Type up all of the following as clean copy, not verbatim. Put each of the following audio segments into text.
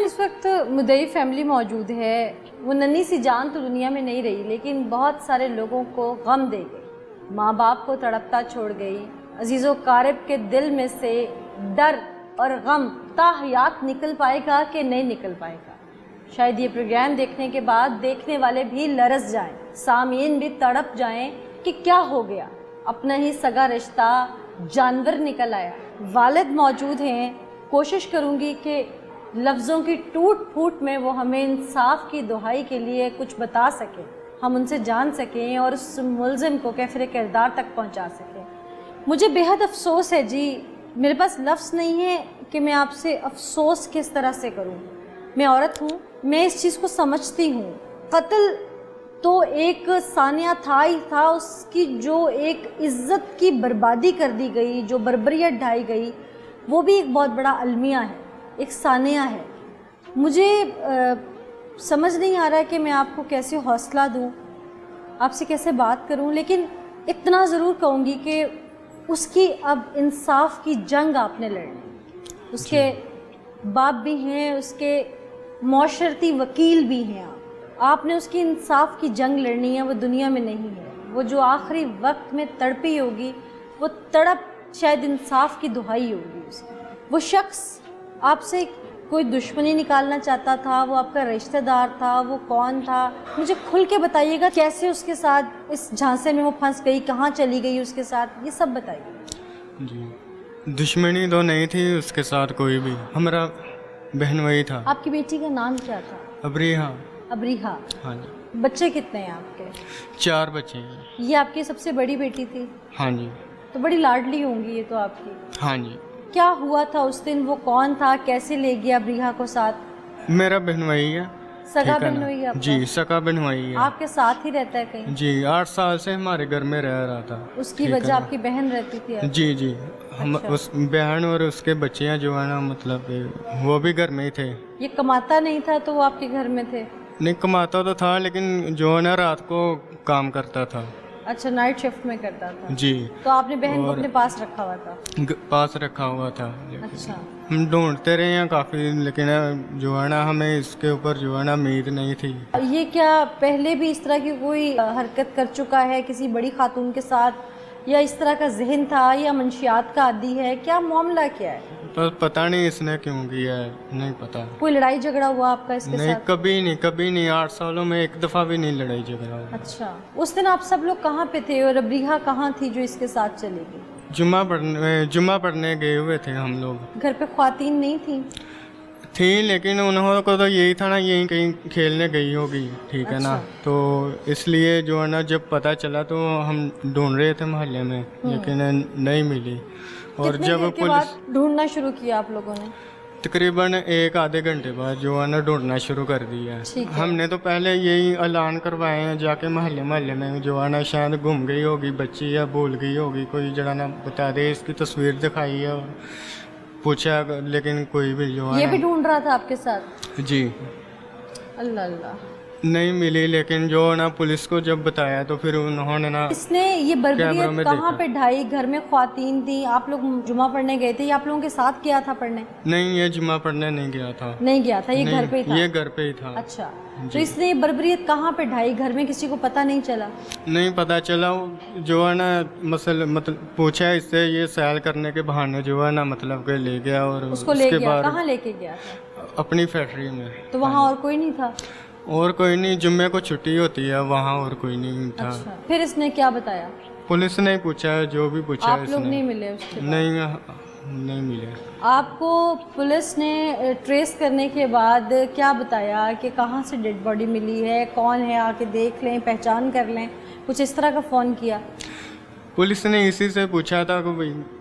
اس وقت مدعی فیملی موجود ہے. وہ ننھی سی جان تو دنیا میں نہیں رہی لیکن بہت سارے لوگوں کو غم دے گئی, ماں باپ کو تڑپتا چھوڑ گئی. عزیز و قارب کے دل میں سے ڈر اور غم تا حیات نکل پائے گا کہ نہیں نکل پائے گا. شاید یہ پروگرام دیکھنے کے بعد دیکھنے والے بھی لرز جائیں, سامعین بھی تڑپ جائیں کہ کیا ہو گیا, اپنا ہی سگا رشتہ جانور نکل آیا. والد موجود ہیں, کوشش کروں گی کہ لفظوں کی ٹوٹ پھوٹ میں وہ ہمیں انصاف کی دہائی کے لیے کچھ بتا سکیں, ہم ان سے جان سکیں اور اس ملزم کو کیفر کردار تک پہنچا سکیں. مجھے بے حد افسوس ہے جی, میرے پاس لفظ نہیں ہے کہ میں آپ سے افسوس کس طرح سے کروں. میں عورت ہوں, میں اس چیز کو سمجھتی ہوں. قتل تو ایک ثانیہ تھا ہی تھا, اس کی جو ایک عزت کی بربادی کر دی گئی, جو بربریت ڈھائی گئی, وہ بھی ایک بہت بڑا المیہ ہے, ایک ثانیہ ہے. مجھے سمجھ نہیں آ رہا ہے کہ میں آپ کو کیسے حوصلہ دوں, آپ سے کیسے بات کروں, لیکن اتنا ضرور کہوں گی کہ اس کی اب انصاف کی جنگ آپ نے لڑنی. اس کے باپ بھی ہیں, اس کے معاشرتی وکیل بھی ہیں, آپ نے اس کی انصاف کی جنگ لڑنی ہے. وہ دنیا میں نہیں ہے, وہ جو آخری وقت میں تڑپی ہوگی وہ تڑپ شاید انصاف کی دہائی ہوگی اس کی. وہ شخص آپ سے کوئی دشمنی نکالنا چاہتا تھا, وہ آپ کا رشتہ دار تھا, وہ کون تھا, مجھے کھل کے بتائیے گا. کیسے اس کے ساتھ اس جھانسے میں وہ پھنس گئی, کہاں چلی گئی اس کے ساتھ, یہ سب بتائیے. جی, دشمنی تو نہیں تھی اس کے ساتھ کوئی بھی, ہمارا بہن وہی تھا. آپ کی بیٹی کا نام کیا تھا؟ ابریحہ. ابریحہ. ہاں جی. بچے کتنے ہیں آپ کے؟ 4 بچے ہیں. یہ آپ کی سب سے بڑی بیٹی تھی؟ ہاں جی. تو بڑی لاڈلی ہوں گی یہ تو آپ کی. ہاں جی. کیا ہوا تھا اس دن, وہ کون تھا, کیسے لے گیا ابریحہ کو ساتھ؟ میرا بہن وہی ہے. سگا بہن ہوئی ہے آپ کا؟ جی, سگا بہن وہی ہے. آپ کے ساتھ ہی رہتا ہے کہیں؟ جی, 8 سال سے ہمارے گھر میں رہ رہا تھا. اس کی وجہ آپ کی بہن رہتی تھی؟ جی جی, ہم اس بہن اور اس کے بچے جو ہے نا, مطلب وہ بھی گھر میں ہی تھے. یہ کماتا نہیں تھا تو وہ آپ کے گھر میں تھے؟ نہیں, کماتا تو تھا لیکن جو ہے نا رات کو کام کرتا تھا. اچھا, نائٹ شفٹ میں کرتا تھا. جی. تو آپ نے بہن کو اپنے پاس رکھا ہوا تھا؟ پاس رکھا ہوا تھا. اچھا. ہم ڈھونڈتے رہے ہیں کافی, لیکن جو ہے نا ہمیں اس کے اوپر جو ہے نا امید نہیں تھی. یہ کیا پہلے بھی اس طرح کی کوئی حرکت کر چکا ہے کسی بڑی خاتون کے ساتھ, یا اس طرح کا ذہن تھا, یا منشیات کا عادی ہے, کیا معاملہ کیا ہے؟ پتہ نہیں اس نے کیوں کیا ہے, نہیں پتہ. کوئی لڑائی جھگڑا ہوا آپ کا اس کے ساتھ؟ نہیں, کبھی نہیں, کبھی نہیں. 8 سالوں میں ایک دفعہ بھی نہیں لڑائی جھگڑا ہوا. اچھا. اس دن آپ سب لوگ کہاں پہ تھے, اور ابریحہ کہاں تھی جو اس کے ساتھ چلے گئی؟ جمعہ پڑھنے گئے ہوئے تھے ہم لوگ. گھر پہ خواتین نہیں تھیں؟ تھی, لیکن انہوں کو تو یہی تھا نا, یہیں کہیں کھیلنے گئی ہوگی, ٹھیک ہے نا. تو اس لیے جو ہے نا جب پتہ چلا تو ہم ڈھونڈ رہے تھے محلے میں, لیکن نہیں ملی. اور جب پولیس ڈھونڈنا شروع کیا آپ لوگوں نے؟ تقریباً 1 آدھے گھنٹے بعد جو ہے نا ڈھونڈنا شروع کر دیا. ہم نے تو پہلے یہی اعلان کروائے ہیں جا کے محلے میں, جو ہے نا شاید گم گئی ہوگی بچی یا بھول گئی ہوگی, کوئی جو ہے نا بتا دے. اس کی تصویر دکھائی ہے, پوچھا, لیکن کوئی بھی جو ہے یہ بھی ڈھونڈ رہا تھا آپ کے ساتھ؟ جی. اللہ اللہ. نہیں ملی, لیکن جو نا پولیس کو جب بتایا تو پھر انہوں نے نا. اس نے یہ بربریت کہاں پہ ڈھائی؟ گھر میں خواتین تھیں, آپ لوگ جمعہ پڑھنے گئے تھے, یہ آپ لوگوں کے ساتھ گیا تھا پڑھنے؟ نہیں, یہ جمعہ پڑھنے نہیں گیا تھا. نہیں گیا تھا, یہ گھر پہ ہی تھا؟ یہ گھر پہ ہی تھا. اچھا. تو اس نے یہ بربریت کہاں پہ ڈھائی؟ گھر میں کسی کو پتہ نہیں چلا؟ نہیں پتہ چلا. جو ہے نا مطلب پوچھا اس سے, یہ سیل کرنے کے بہانے جو ہے نا مطلب کہ لے گیا. اور اس کو لے گیا کہاں لے کے گیا تھا؟ اپنی فیکٹری میں. تو وہاں اور کوئی نہیں تھا؟ اور کوئی نہیں, جمعے کو چھٹی ہوتی ہے وہاں, اور کوئی نہیں تھا. اچھا. پھر اس نے کیا بتایا؟ پولیس نے پوچھا, جو بھی پوچھا. آپ لوگ نہیں ملے اس کے بعد؟ نہیں ملے. آپ کو پولیس نے ٹریس کرنے کے بعد کیا بتایا کہ کہاں سے ڈیڈ باڈی ملی ہے, کون ہے, آ کے دیکھ لیں, پہچان کر لیں, کچھ اس طرح کا فون کیا؟ پولیس نے اسی سے پوچھا تھا کہ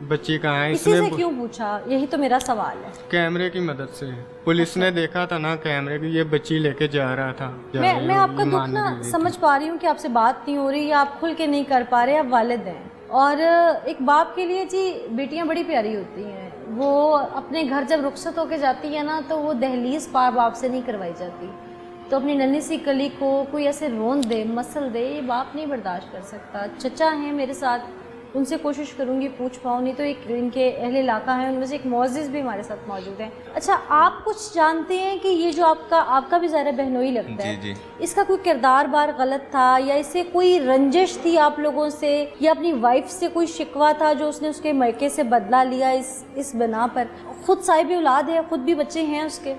بچی کہاں ہے. اسی سے کیوں پوچھا, یہی تو میرا سوال ہے. کیمرے کی مدد سے. پولیس نے دیکھا تھا نا کیمرے کی, یہ بچی لے کے جا رہا تھا. میں آپ کا دکھ نا سمجھ پا رہی ہوں کہ آپ سے بات نہیں ہو رہی, یا آپ کھل کے نہیں کر پا رہے, آپ والد ہیں. اور ایک باپ کے لیے جی بیٹیاں بڑی پیاری ہوتی ہیں. وہ اپنے گھر جب رخصت ہو کے جاتی ہے نا, تو وہ دہلیز پار باپ سے نہیں کروائی جاتی. تو اپنی ننھی سی کلی کو کوئی ایسے روند دے, مسل دے, یہ باپ نہیں برداشت کر سکتا. چچا ہیں میرے ساتھ, ان سے کوشش کروں گی پوچھ پاؤں, نہیں تو ایک ان کے اہل علاقہ ہیں ان میں سے ایک معزز بھی ہمارے ساتھ موجود ہیں. اچھا, آپ کچھ جانتے ہیں کہ یہ جو آپ کا بھی ظاہر بہنوئی لگتا ہے, جی اس کا کوئی کردار بار غلط تھا یا اس سے کوئی رنجش تھی آپ لوگوں سے, یا اپنی وائف سے کوئی شکوہ تھا جو اس نے اس کے میکے سے بدلہ لیا اس بنا پر؟ خود صاحب اولاد ہے, خود بھی بچے ہیں اس کے؟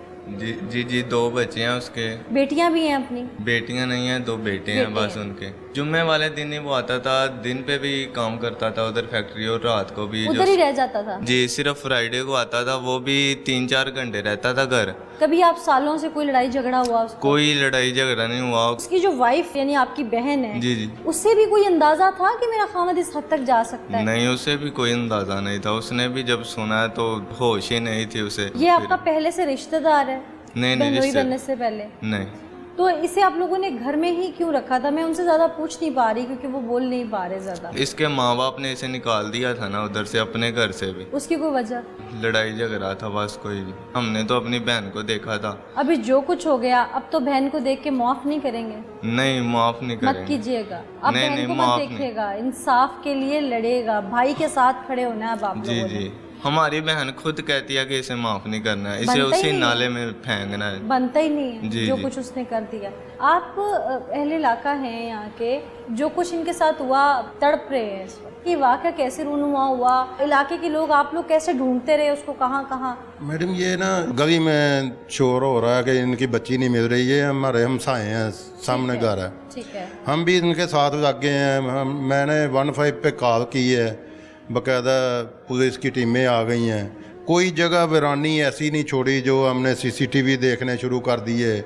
جی 2 بچے ہیں اس کے. بیٹیاں بھی ہیں اپنی؟ بیٹیاں نہیں ہیں, 2 بیٹے ہیں بس ان کے. جمعے والے دن ہی وہ آتا تھا, دن پہ بھی کام کرتا تھا ادھر فیکٹری, اور رات کو بھی ادھر ہی رہ جاتا تھا؟ جی, صرف فرائیڈے کو آتا تھا, وہ بھی 3-4 گھنٹے رہتا تھا گھر. کبھی آپ سالوں سے کوئی لڑائی جھگڑا ہوا اس کو؟ کوئی لڑائی جھگڑا نہیں ہوا. اس کی جو وائف یعنی آپ کی بہن ہے, جی اس سے بھی کوئی اندازہ تھا کہ میرا خامد اس حد تک جا سکتا ہے؟ نہیں, اسے بھی کوئی اندازہ نہیں تھا. اس نے بھی جب سنا تو ہوش ہی نہیں تھی اسے. یہ آپ کا پہلے سے رشتہ دار ہے؟ نہیں بہنوئی بننے سے پہلے نہیں. تو اسے آپ لوگوں نے گھر میں ہی کیوں رکھا تھا؟ میں ان سے زیادہ پوچھ نہیں پا رہی کیونکہ وہ بول نہیں پا رہے زیادہ. اس کے ماں باپ نے اسے نکال دیا تھا نا ادھر سے, اپنے گھر سے بھی. اس کی کوئی وجہ؟ لڑائی جھگڑا تھا بس, کوئی بھی. ہم نے تو اپنی بہن کو دیکھا تھا. ابھی جو کچھ ہو گیا اب تو بہن کو دیکھ کے معاف نہیں کریں گے؟ نہیں, معاف نہیں کریں گے. مت کیجیے گا, اب بہن کو مت دیکھے گا, انصاف کے لیے لڑے گا, بھائی کے ساتھ کھڑے ہونا ہے اب آپ لوگوں نے. جی, ہماری بہن خود کہتی ہے کہ اسے معاف نہیں کرنا ہے, اسے اسی نالے میں پھینکنا ہے. بنتا ہی نہیں ہے جو کچھ اس نے کر دیا. آپ اہل علاقہ ہیں یہاں کے, جو کچھ ان کے ساتھ ہوا تڑپ رہے ہیں اس وقت, یہ واقعہ کیسے رونما ہوا؟ علاقے کے لوگ, آپ لوگ کیسے ڈھونڈتے رہے اس کو, کہاں کہاں؟ میڈم یہ نا گلی میں شور ہو رہا ہے کہ ان کی بچی نہیں مل رہی ہے, ہمارے ہمسائے ہیں, سامنے گھر ہے, ٹھیک ہے, ہم بھی ان کے ساتھ لگ گئے ہیں. میں نے 15 پہ کال کی ہے, باقاعدہ پولیس کی ٹیمیں آ گئی ہیں. کوئی جگہ ویرانی ایسی نہیں چھوڑی جو ہم نے CCTV دیکھنے شروع کر دیے.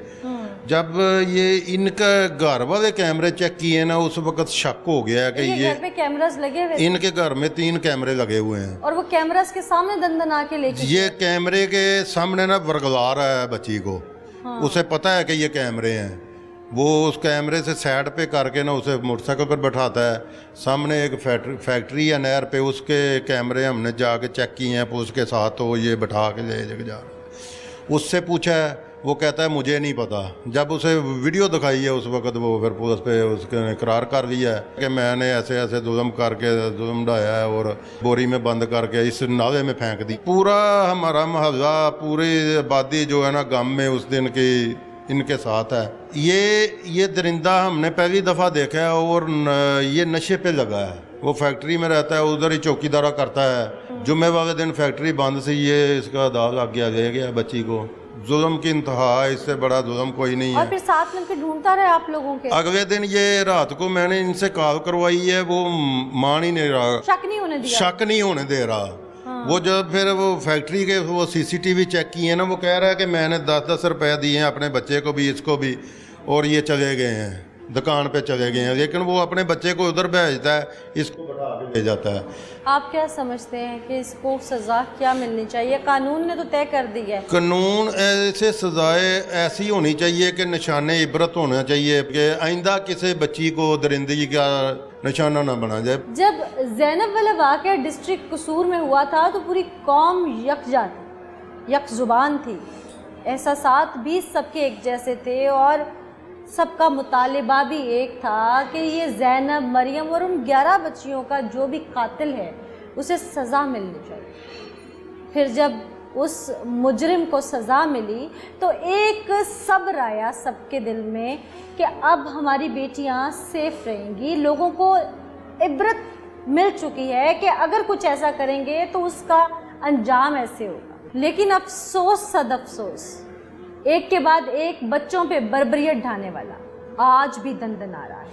جب یہ ان کا گھر والے کیمرے چیک کیے نا, اس وقت شک ہو گیا کہ یہ گھر پہ کیمراز لگے ہوئے, ان کے گھر میں 3 کیمرے لگے ہوئے ہیں, اور وہ کیمراز کے سامنے دندن آ کے لے کے, یہ کیمرے کے سامنے نا ورگلا رہا ہے بچی کو. اسے پتا ہے کہ یہ کیمرے ہیں, وہ اس کیمرے سے سائڈ پہ کر کے نا اسے موٹر سائیکل پر بٹھاتا ہے. سامنے ایک فیکٹری ہے نہر پہ, اس کے کیمرے ہم نے جا کے چیک کیے ہیں پولیس کے ساتھ, تو یہ بٹھا کے لے جا رہا ہے. اس سے پوچھا ہے, وہ کہتا ہے مجھے نہیں پتا. جب اسے ویڈیو دکھائی ہے اس وقت وہ پھر پولیس پہ اس کے اقرار کر دیا ہے کہ میں نے ایسے ظلم کر کے ظلم ڈھایا ہے اور بوری میں بند کر کے اس نالے میں پھینک دی. پورا ہمارا محلہ, پوری آبادی جو ہے نا غم میں اس دن کی ان کے ساتھ ہے. یہ درندہ ہم نے پہلی دفعہ دیکھا ہے, اور یہ نشے پہ لگا ہے. وہ فیکٹری میں رہتا ہے, ادھر ہی چوکی دارہ کرتا ہے. جمعے والے دن فیکٹری بند سی, یہ اس کا داغ لگ گیا, لے گیا بچی کو. ظلم کی انتہا, اس سے بڑا ظلم کوئی نہیں ہے. اور پھر ساتھ مل کے ڈھونڈتا رہے آپ لوگوں کے. اگلے دن یہ رات کو میں نے ان سے کال کروائی ہے, وہ مان ہی نہیں رہا, شک نہیں ہونے دیا, شک نہیں ہونے دے رہا. وہ جب پھر وہ فیکٹری کے وہ CCTV چیک کیے نا, وہ کہہ رہا ہے کہ میں نے 10-10 روپے دیے ہیں اپنے بچے کو بھی, اس کو بھی, اور یہ چلے گئے ہیں دکان پہ چلے گئے ہیں. لیکن وہ اپنے بچے کو ادھر بھیجتا ہے, اس کو بٹھا کے لے جاتا ہے. آپ کیا سمجھتے ہیں کہ اس کو سزا کیا ملنی چاہیے؟ قانون نے تو طے کر دی ہے, قانون ایسے سزائیں ایسی ہونی چاہیے کہ نشان عبرت ہونا چاہیے کہ آئندہ کسی بچی کو درندگی کا نشانہ نہ بنا جائے. جب زینب والا واقعہ ڈسٹرکٹ قصور میں ہوا تھا تو پوری قوم یکجا تھی, یک زبان تھی, احساسات بھی سب کے ایک جیسے تھے, اور سب کا مطالبہ بھی ایک تھا کہ یہ زینب, مریم اور ان 11 بچیوں کا جو بھی قاتل ہے اسے سزا ملنی چاہیے. پھر جب اس مجرم کو سزا ملی تو ایک صبر آیا سب کے دل میں کہ اب ہماری بیٹیاں سیف رہیں گی. لوگوں کو عبرت مل چکی ہے کہ اگر کچھ ایسا کریں گے تو اس کا انجام ایسے ہوگا. لیکن افسوس صد افسوس, ایک کے بعد ایک بچوں پہ بربریت ڈھانے والا آج بھی دندن آ رہا ہے.